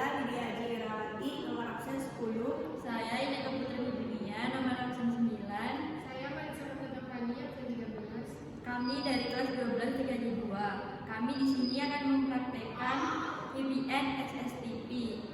Widya Jirawati, nomor absen 10. Saya Ineka Putri Dunia, nomor absen 9. Saya Marisa Putri absen 13. Kami dari kelas 12 3J2. Kami di sini akan mempraktekkan VPN SSTP.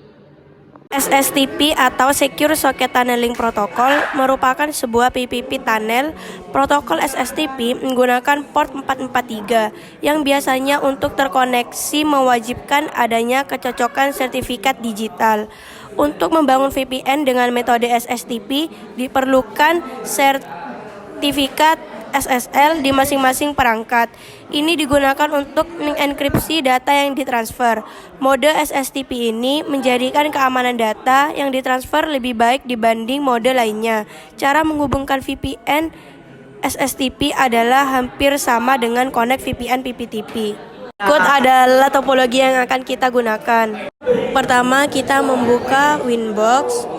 SSTP atau Secure Socket Tunneling Protocol merupakan sebuah PPP tunnel. Protokol SSTP menggunakan port 443 yang biasanya untuk terkoneksi mewajibkan adanya kecocokan sertifikat digital. Untuk membangun VPN dengan metode SSTP diperlukan sertifikat SSL di masing-masing perangkat. Ini digunakan untuk mengenkripsi data yang ditransfer. Mode SSTP ini menjadikan keamanan data yang ditransfer lebih baik dibanding mode lainnya. Cara menghubungkan VPN SSTP adalah hampir sama dengan connect VPN PPTP. Berikut adalah topologi yang akan kita gunakan. Pertama, kita membuka Winbox,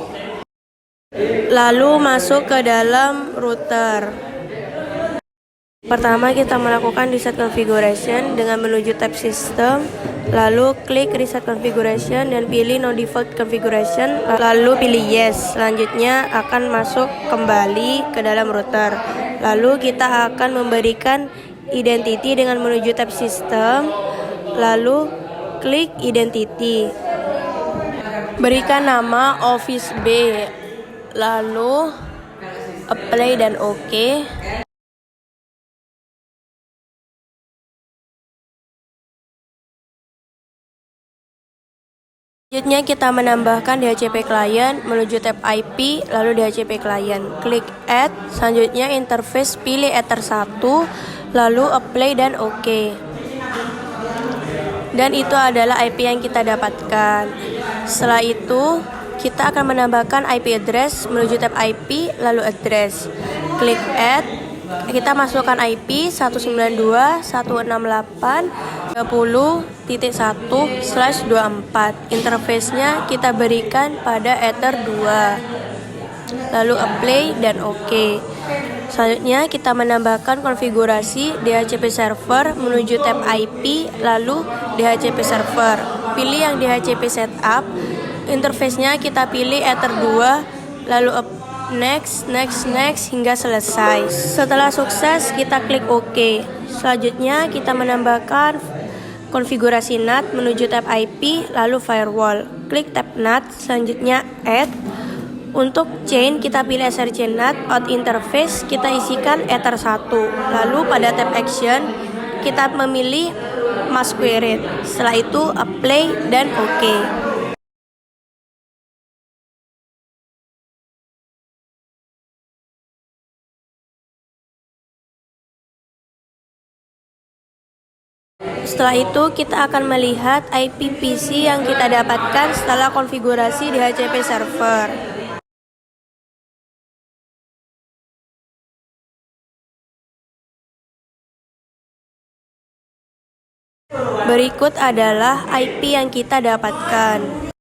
lalu masuk ke dalam router. Pertama, kita melakukan reset configuration dengan menuju tab system, lalu klik reset configuration dan pilih no default configuration, lalu pilih yes. Selanjutnya akan masuk kembali ke dalam router. Lalu kita akan memberikan identity dengan menuju tab system, lalu klik identity. Berikan nama Office B, lalu apply dan OK. Selanjutnya kita menambahkan DHCP client menuju tab IP, lalu DHCP client. Klik add, selanjutnya interface pilih Ether 1, lalu apply dan OK. Dan itu adalah IP yang kita dapatkan. Setelah itu, kita akan menambahkan IP address menuju tab IP, lalu address. Klik add, kita masukkan IP 192.168.30.1/24. Interface-nya kita berikan pada Ether 2. Lalu apply dan OK. Selanjutnya kita menambahkan konfigurasi DHCP server menuju tab IP, lalu DHCP server. Pilih yang DHCP setup. Interface-nya kita pilih Ether 2, lalu next hingga selesai. Setelah sukses, kita klik OK. Selanjutnya kita menambahkan konfigurasi NAT menuju tab IP, lalu firewall. Klik tab NAT, selanjutnya add. Untuk chain kita pilih SRC NAT, out interface kita isikan Ether 1. Lalu pada tab action kita memilih masquerade. Setelah itu apply dan OK. Setelah itu kita akan melihat IP PC yang kita dapatkan setelah konfigurasi DHCP server. Berikut adalah IP yang kita dapatkan.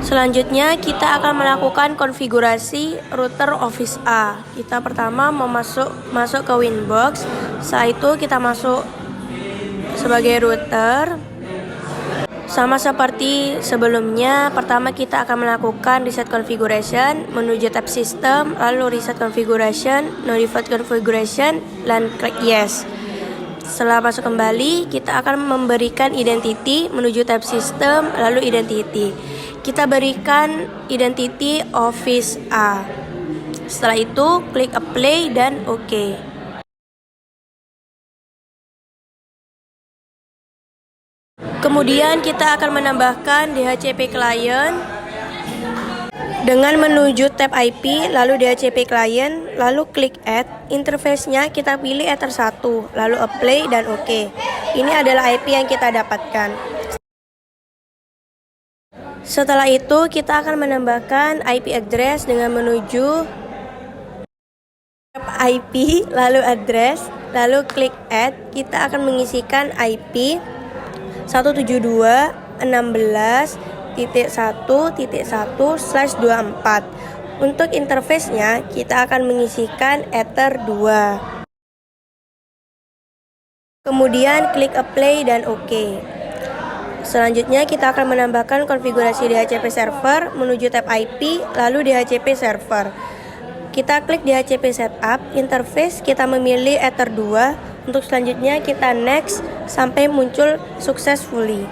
Selanjutnya kita akan melakukan konfigurasi router Office A. Kita pertama mau masuk ke Winbox. Setelah itu kita masuk sebagai router. Sama seperti sebelumnya, pertama kita akan melakukan reset configuration menuju tab system, lalu reset configuration, no default configuration, dan klik yes. Setelah masuk kembali, kita akan memberikan identity menuju tab system, lalu identity. Kita berikan identity Office A. Setelah itu, klik apply dan OK. Kemudian kita akan menambahkan DHCP client dengan menuju tab IP, lalu DHCP client, lalu klik add. Interface-nya kita pilih Ether 1, lalu apply dan OK. Ini adalah IP yang kita dapatkan. Setelah itu kita akan menambahkan IP address dengan menuju tab IP, lalu address, lalu klik add. Kita akan mengisikan IP 172.16.1.1/24. Untuk interface-nya kita akan mengisikan Ether 2. Kemudian klik apply dan OK. Selanjutnya kita akan menambahkan konfigurasi DHCP server menuju tab IP lalu DHCP server. Kita klik DHCP setup, interface kita memilih Ether 2. Untuk selanjutnya kita next sampai muncul successfully.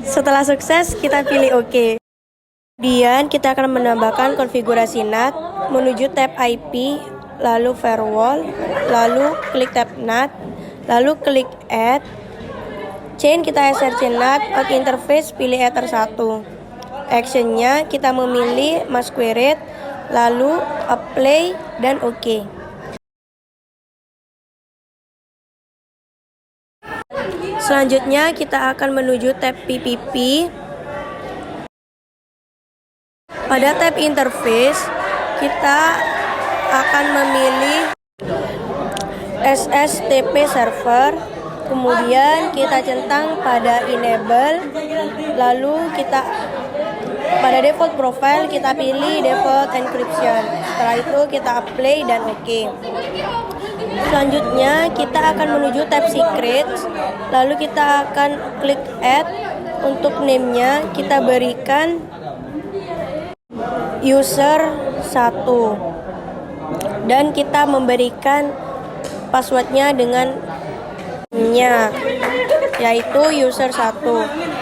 Setelah sukses kita pilih OK. Kemudian kita akan menambahkan konfigurasi NAT menuju tab IP lalu firewall, lalu klik tab NAT, lalu klik add. Chain kita SRC NAT, out interface pilih Ether 1. Actionnya kita memilih masquerade, lalu apply dan OK. Selanjutnya kita akan menuju tab PPP. Pada tab interface kita akan memilih SSTP server. Kemudian kita centang pada enable, lalu kita pada default profile kita pilih default encryption. Setelah itu kita apply dan OK. Selanjutnya kita akan menuju tab secrets, lalu kita akan klik add. Untuk name-nya kita berikan user 1 dan kita memberikan passwordnya dengan yaitu user 1.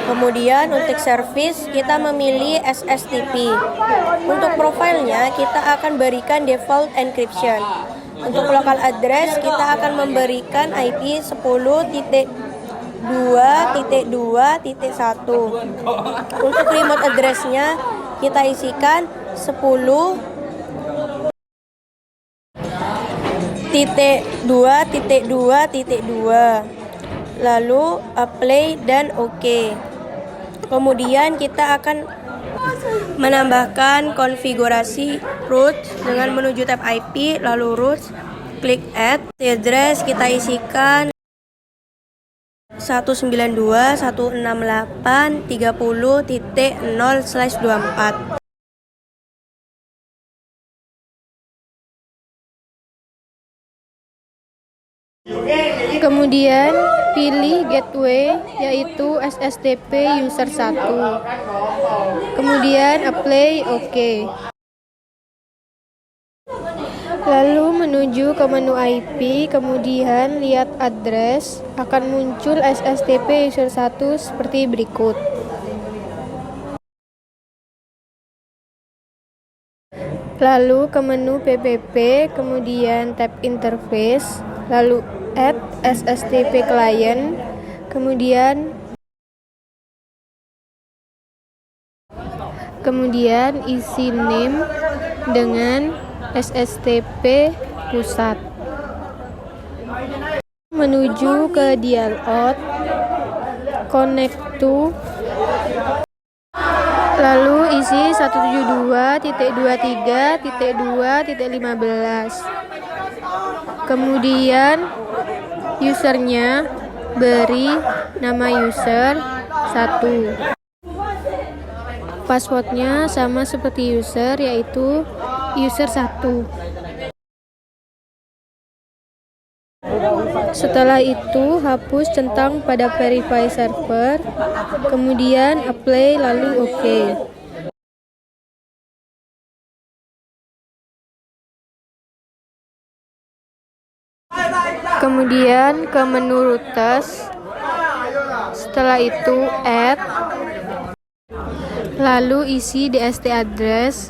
Kemudian untuk service kita memilih SSTP. Untuk profilnya kita akan berikan default encryption. Untuk local address kita akan memberikan IP 10.2.2.1. Untuk remote addressnya kita isikan 10.2.2.2, lalu apply dan OK. Kemudian kita akan menambahkan konfigurasi root dengan menuju tab IP lalu root, klik add. Address kita isikan 192.168.30.0/24. Kemudian pilih gateway yaitu SSTP user 1. Kemudian apply OK. Lalu menuju ke menu IP, kemudian lihat address, akan muncul SSTP user 1 seperti berikut. Lalu ke menu PPP, kemudian tab interface, lalu add SSTP client, kemudian isi name dengan SSTP pusat. Menuju ke dialog connect to, lalu isi 172.23.2.15. Kemudian usernya beri nama user 1. Passwordnya sama seperti user, yaitu user 1. Setelah itu hapus centang pada verify server, kemudian apply lalu OK. Kemudian ke menu routers, setelah itu add, lalu isi DST address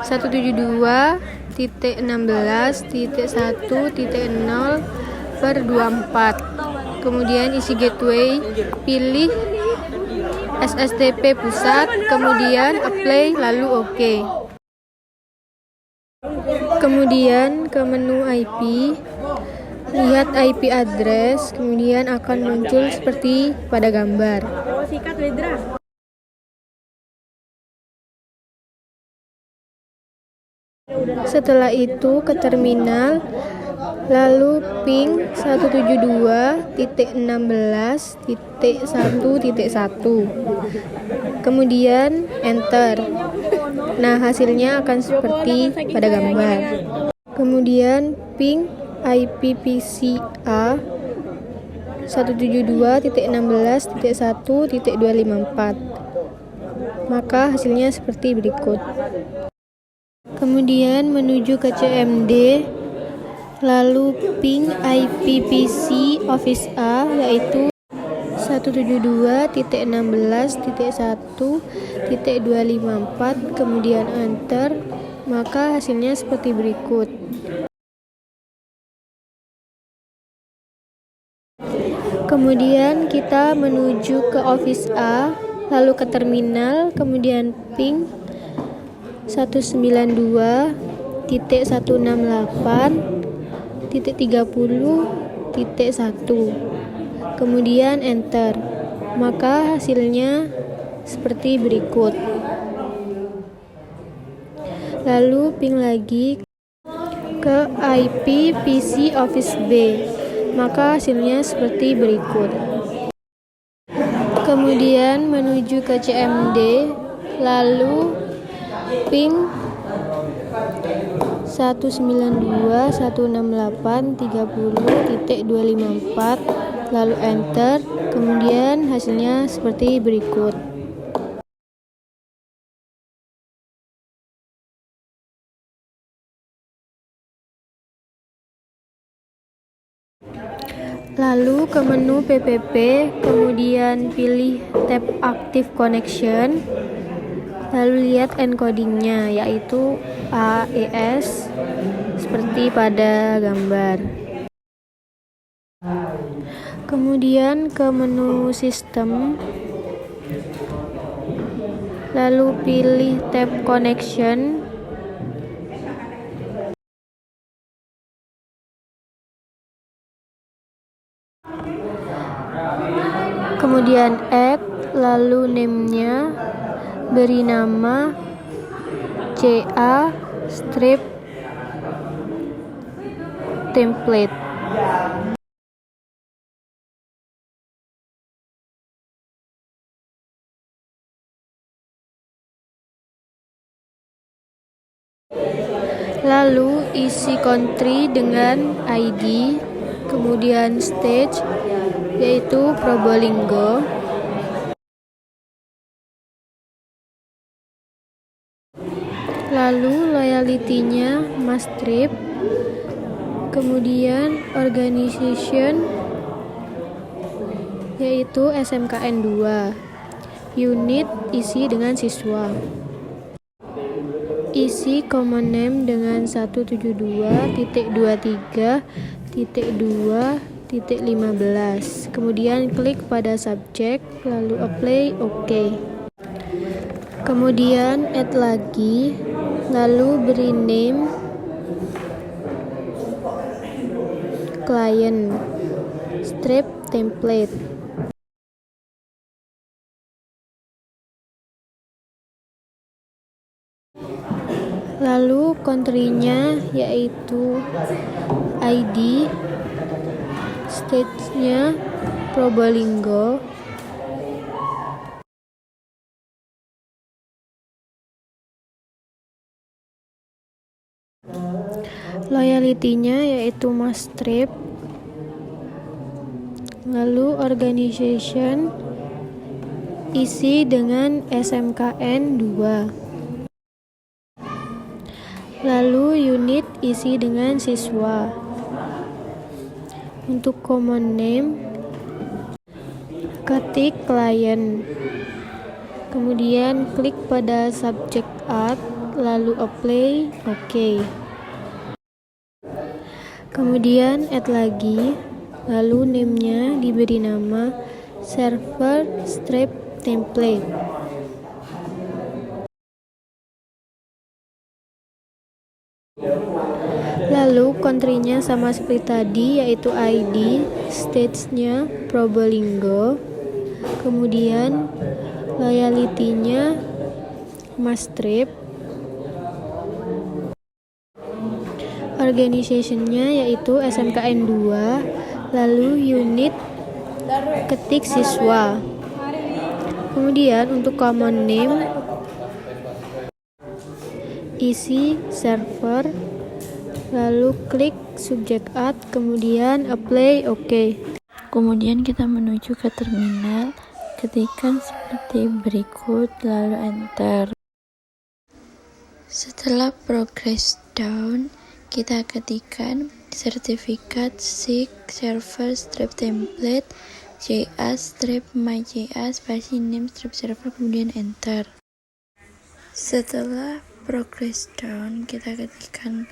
172.16.1.0/24. Kemudian isi gateway, pilih SSTP pusat, kemudian apply lalu OK. Kemudian ke menu IP, lihat IP address, kemudian akan muncul seperti pada gambar. Setelah itu ke terminal, lalu ping 172.16.1.1, kemudian enter. Nah, hasilnya akan seperti pada gambar. Kemudian ping IPPC A, 172.16.1.254. Maka hasilnya seperti berikut. Kemudian menuju ke CMD, lalu ping IPPC Office A yaitu 172.16.1.254, kemudian enter, maka hasilnya seperti berikut. Kemudian kita menuju ke Office A, lalu ke terminal, kemudian ping 192.168.30.1, kemudian enter, maka hasilnya seperti berikut. Lalu ping lagi ke IP PC Office B, maka hasilnya seperti berikut. Kemudian menuju ke CMD, lalu ping 192.168.30.254, lalu enter, kemudian hasilnya seperti berikut. Lalu ke menu PPP, kemudian pilih tab Active Connection, lalu lihat encodingnya yaitu AES seperti pada gambar. Kemudian ke menu Sistem, lalu pilih tab Connection, kemudian add, lalu name-nya beri nama CA strip template. Lalu isi country dengan ID, kemudian stage yaitu Probolinggo, lalu loyalty-nya Mastrip, kemudian organization yaitu SMKN 2, unit isi dengan siswa, isi common name dengan 172.23.2.15, kemudian klik pada subjek, lalu apply OK. Kemudian add lagi, lalu beri name client strip template. Lalu country-nya yaitu ID, stage-nya Probolinggo, loyalty-nya yaitu Mastrip, lalu organization isi dengan SMKN 2, lalu unit isi dengan siswa. Untuk common name ketik client, kemudian klik pada subject add, lalu apply OK. Kemudian add lagi, lalu name-nya diberi nama server strip template. Lalu country-nya sama seperti tadi yaitu ID, stage-nya Probolinggo, kemudian loyalty-nya Mastrip, organization-nya yaitu SMKN 2, lalu unit ketik siswa. Kemudian untuk common name isi server, lalu klik subject add, kemudian apply OK. Kemudian kita menuju ke terminal, ketikkan seperti berikut lalu enter. Setelah progress down, kita ketikkan sertifikat SIG server strip template JA strip my JA spasi name strip server, kemudian enter. Setelah progress down, kita ketikkan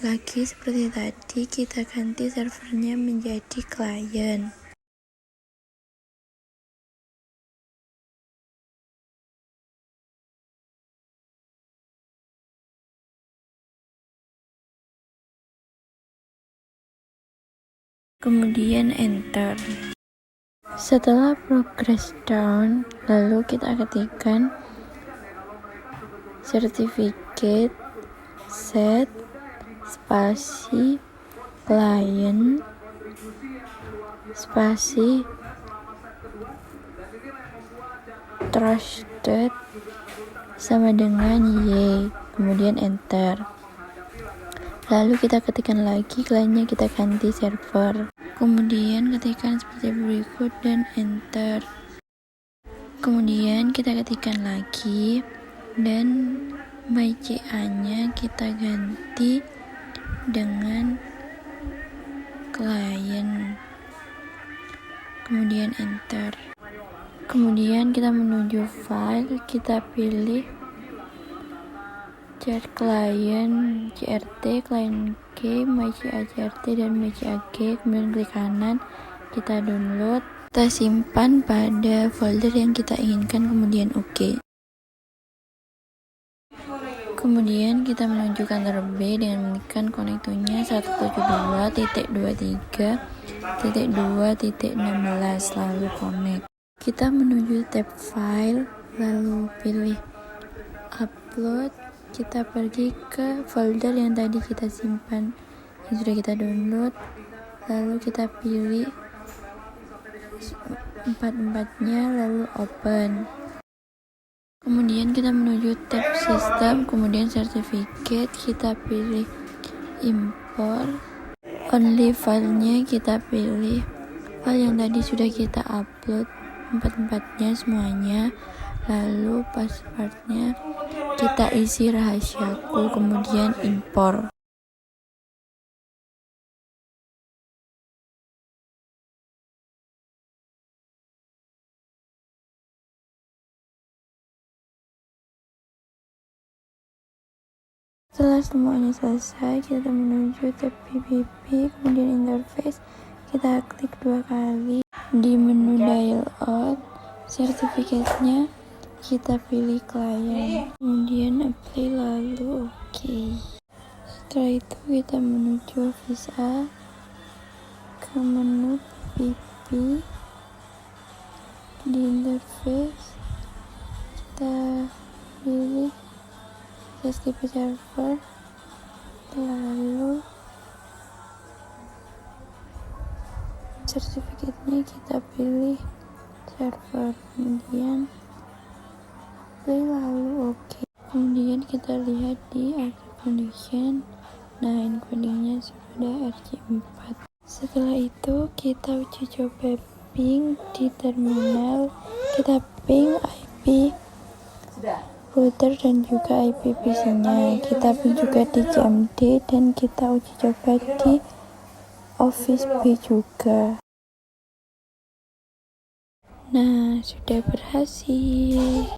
lagi seperti tadi, kita ganti servernya menjadi client. Kemudian enter. Setelah progress down, lalu kita ketikkan sertifikat set spasi client spasi trusted sama dengan Y, kemudian enter. Lalu kita ketikkan lagi kliennya, kita ganti server, kemudian ketikkan seperti berikut dan enter. Kemudian kita ketikkan lagi dan MyCA nya kita ganti dengan klien, kemudian enter. Kemudian kita menuju file, kita pilih chat client CRT, client G, MyCA CRT dan MyCA G, kemudian klik kanan, kita download, kita simpan pada folder yang kita inginkan, kemudian OK. Kemudian kita menuju kantor B dengan menekan konektornya 172.23.2.16 lalu connect. Kita menuju tab file, lalu pilih upload, kita pergi ke folder yang tadi kita simpan, yang sudah kita download, lalu kita pilih empat-empatnya, lalu open. Kemudian kita menuju tab sistem, kemudian sertifikat, kita pilih import, only filenya kita pilih file yang tadi sudah kita upload, empat-empatnya semuanya, lalu passwordnya kita isi rahasiaku, kemudian import. Setelah semuanya selesai, kita menuju tab PPP, kemudian interface, kita klik 2 kali di menu dial out, sertifikatnya kita pilih klien, kemudian apply lalu OK. Setelah itu kita menuju visa ke menu PPP, di interface kita pilih STP server, lalu sertifikatnya kita pilih server, kemudian play lalu OK. Kemudian kita lihat di active condition, nah encodingnya sudah RJ4. Setelah itu kita uji coba ping di terminal, kita ping IP router dan juga IP PC-nya, kita ping juga di CMD dan kita uji coba di Office B juga. Nah, sudah berhasil.